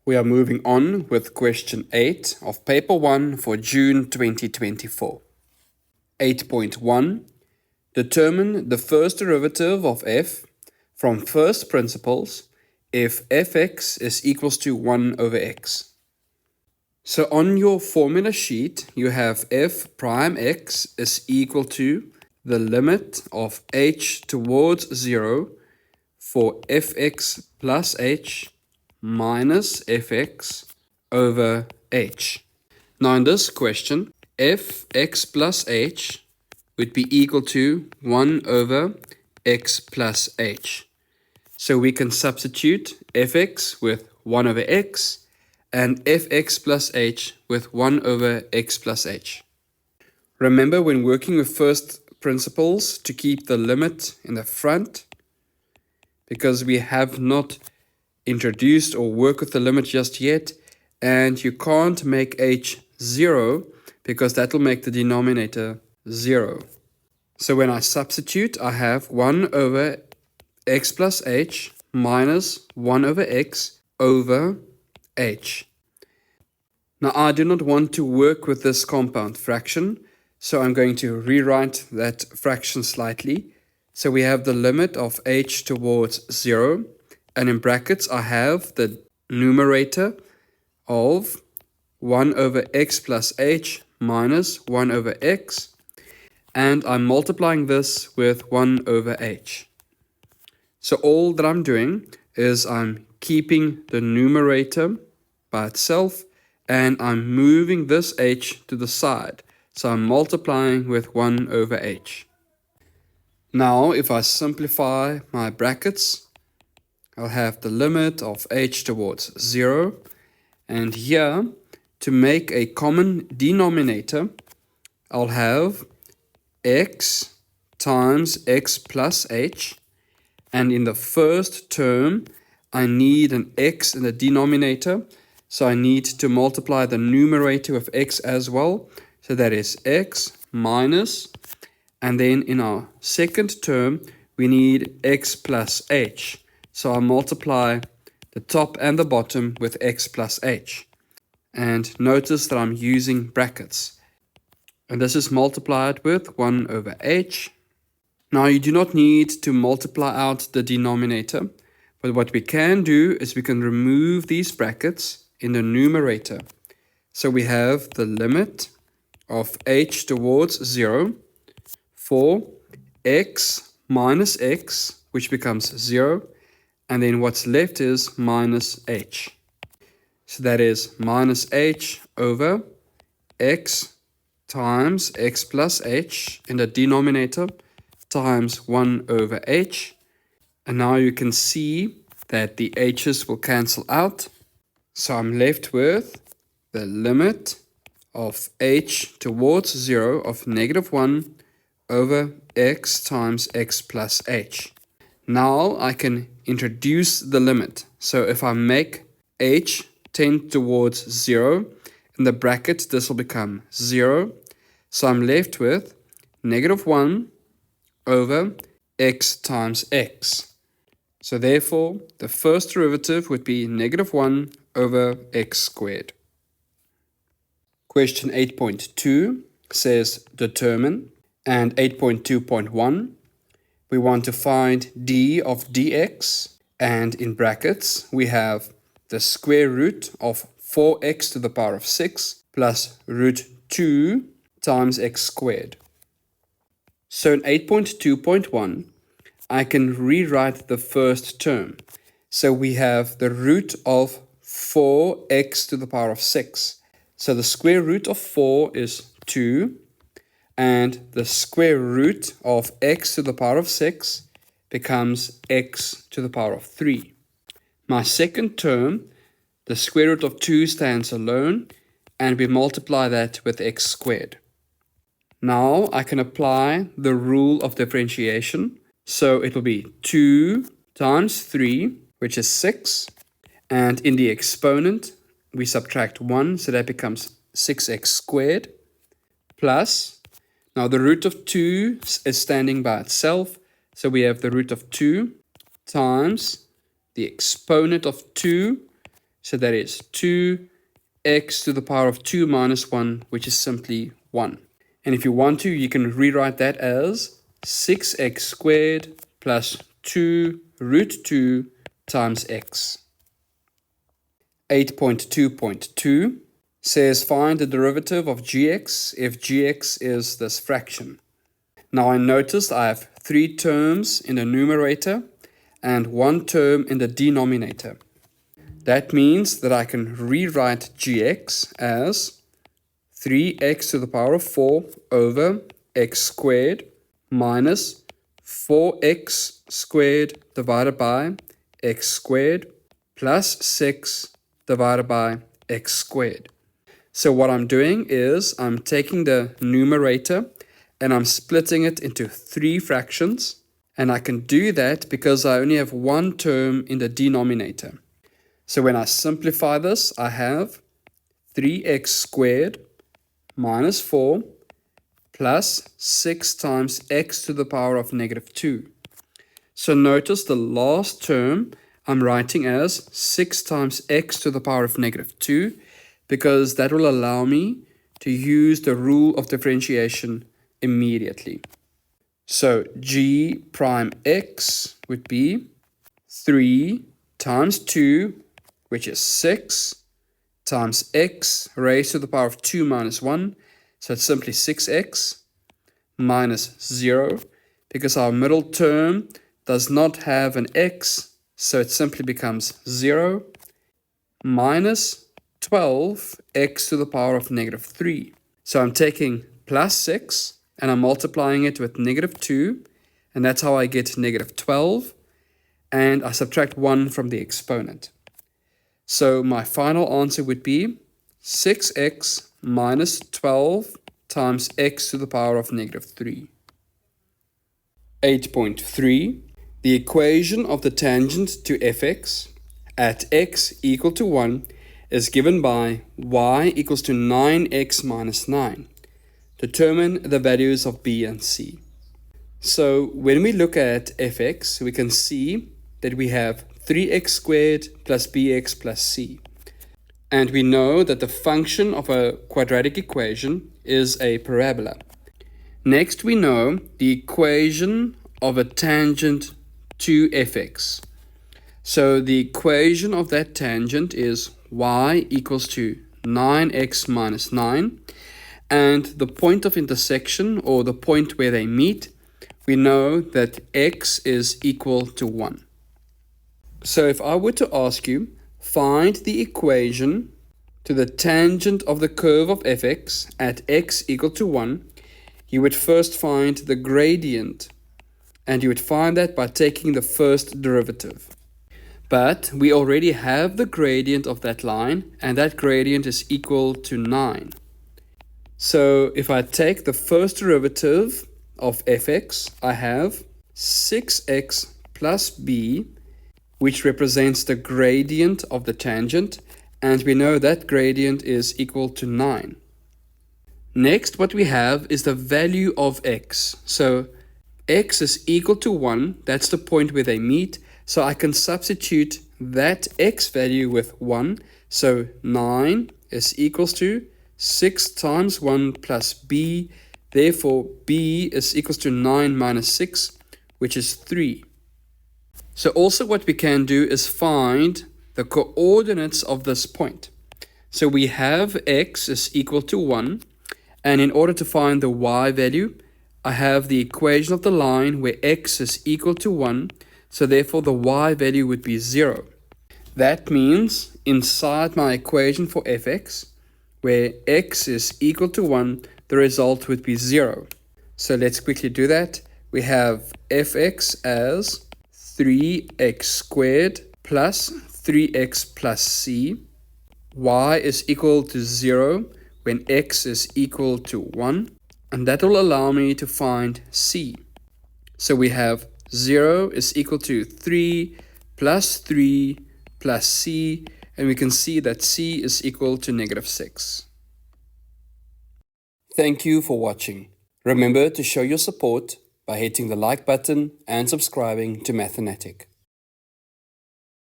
We are moving on with question 8 of paper 1 for June 2024. 8.1. Determine the first derivative of f from first principles if fx is equals to 1 over x. So on your formula sheet, you have f prime x is equal to the limit of h towards 0 for fx plus h minus fx over h. Now in this question, fx plus h would be equal to 1 over x plus h. So we can substitute fx with 1 over x and fx plus h with 1 over x plus h. Remember when working with first principles to keep the limit in the front, because we have not introduced or work with the limit just yet, and you can't make h 0 because that will make the denominator 0. So when I substitute, I have 1 over x plus h minus 1 over x over h. Now I do not want to work with this compound fraction, so I'm going to rewrite that fraction slightly. So we have the limit of h towards 0, and in brackets I have the numerator of 1 over x plus h minus 1 over x, and I'm multiplying this with 1 over h. So all that I'm doing is I'm keeping the numerator by itself, and I'm moving this h to the side. So I'm multiplying with 1 over h. Now if I simplify my brackets, I'll have the limit of h towards 0, and here, to make a common denominator, I'll have x times x plus h, and in the first term, I need an x in the denominator, so I need to multiply the numerator with x as well, so that is x minus, and then in our second term, we need x plus h. So I multiply the top and the bottom with x plus h. And notice that I'm using brackets. And this is multiplied with 1 over h. Now you do not need to multiply out the denominator, but what we can do is we can remove these brackets in the numerator. So we have the limit of h towards 0 for x minus x, which becomes 0. And then what's left is minus h. So that is minus h over x times x plus h in the denominator times 1 over h. And now you can see that the h's will cancel out. So I'm left with the limit of h towards 0 of negative 1 over x times x plus h. Now I can introduce the limit. So if I make h tend towards 0, in the bracket this will become 0. So I'm left with negative 1 over x times x. So therefore, the first derivative would be negative 1 over x squared. Question 8.2 says determine, and 8.2.1, we want to find d of dx, and in brackets we have the square root of 4x to the power of 6 plus root 2 times x squared. So in 8.2.1, I can rewrite the first term. So we have the root of 4x to the power of 6. So the square root of 4 is 2, and the square root of x to the power of 6 becomes x to the power of 3. My second term, the square root of 2 stands alone, and we multiply that with x squared. Now I can apply the rule of differentiation. So it will be 2 times 3, which is 6. And in the exponent, we subtract 1, so that becomes 6x squared, plus, now the root of 2 is standing by itself, so we have the root of 2 times the exponent of 2, So that is 2x to the power of 2 minus 1, which is simply 1. And if you want to, you can rewrite that as 6x squared plus 2 root 2 times x. 8.2.2 says find the derivative of gx if gx is this fraction. Now I noticed I have 3 terms in the numerator and 1 term in the denominator. That means that I can rewrite gx as 3x to the power of 4 over x squared minus 4x squared divided by x squared plus 6 divided by x squared. So what I'm doing is I'm taking the numerator and I'm splitting it into 3 fractions. And I can do that because I only have 1 term in the denominator. So when I simplify this, I have 3x squared minus 4 plus 6 times x to the power of negative 2. So notice the last term I'm writing as 6 times x to the power of negative 2 because that will allow me to use the rule of differentiation immediately. So g prime x would be 3 times 2, which is 6, times x raised to the power of 2 minus 1. So it's simply 6x minus 0, because our middle term does not have an x, so it simply becomes 0, minus 12x to the power of negative 3. So I'm taking plus 6, and I'm multiplying it with negative 2, and that's how I get negative 12, and I subtract 1 from the exponent. So my final answer would be 6x minus 12 times x to the power of negative 3. 8.3. The equation of the tangent to fx at x equal to 1 is given by y equals to 9x minus 9. Determine the values of b and c. So when we look at fx, we can see that we have 3x squared plus bx plus c. And we know that the function of a quadratic equation is a parabola. Next, we know the equation of a tangent to fx. So the equation of that tangent is y equals to 9x minus 9. And the point of intersection, or the point where they meet, we know that x is equal to 1. So if I were to ask you, find the equation to the tangent of the curve of fx at x equal to 1, you would first find the gradient, and you would find that by taking the first derivative. But we already have the gradient of that line, and that gradient is equal to 9. So if I take the first derivative of fx, I have 6x plus b, which represents the gradient of the tangent, and we know that gradient is equal to 9. Next, what we have is the value of x. So x is equal to 1, that's the point where they meet, so I can substitute that x value with 1. So 9 is equals to 6 times 1 plus b, therefore b is equals to 9 minus 6, which is 3. So also what we can do is find the coordinates of this point. So we have x is equal to 1, and in order to find the y value, I have the equation of the line where x is equal to 1, so therefore the y value would be 0. That means inside my equation for fx, where x is equal to 1, the result would be 0. So let's quickly do that. We have fx as 3x squared plus 3x plus c. Y is equal to 0 when x is equal to 1. And that will allow me to find c. So we have 0 is equal to 3 plus c, and we can see that c is equal to negative 6. Thank you for watching. Remember to show your support by hitting the like button and subscribing to Mathenatic.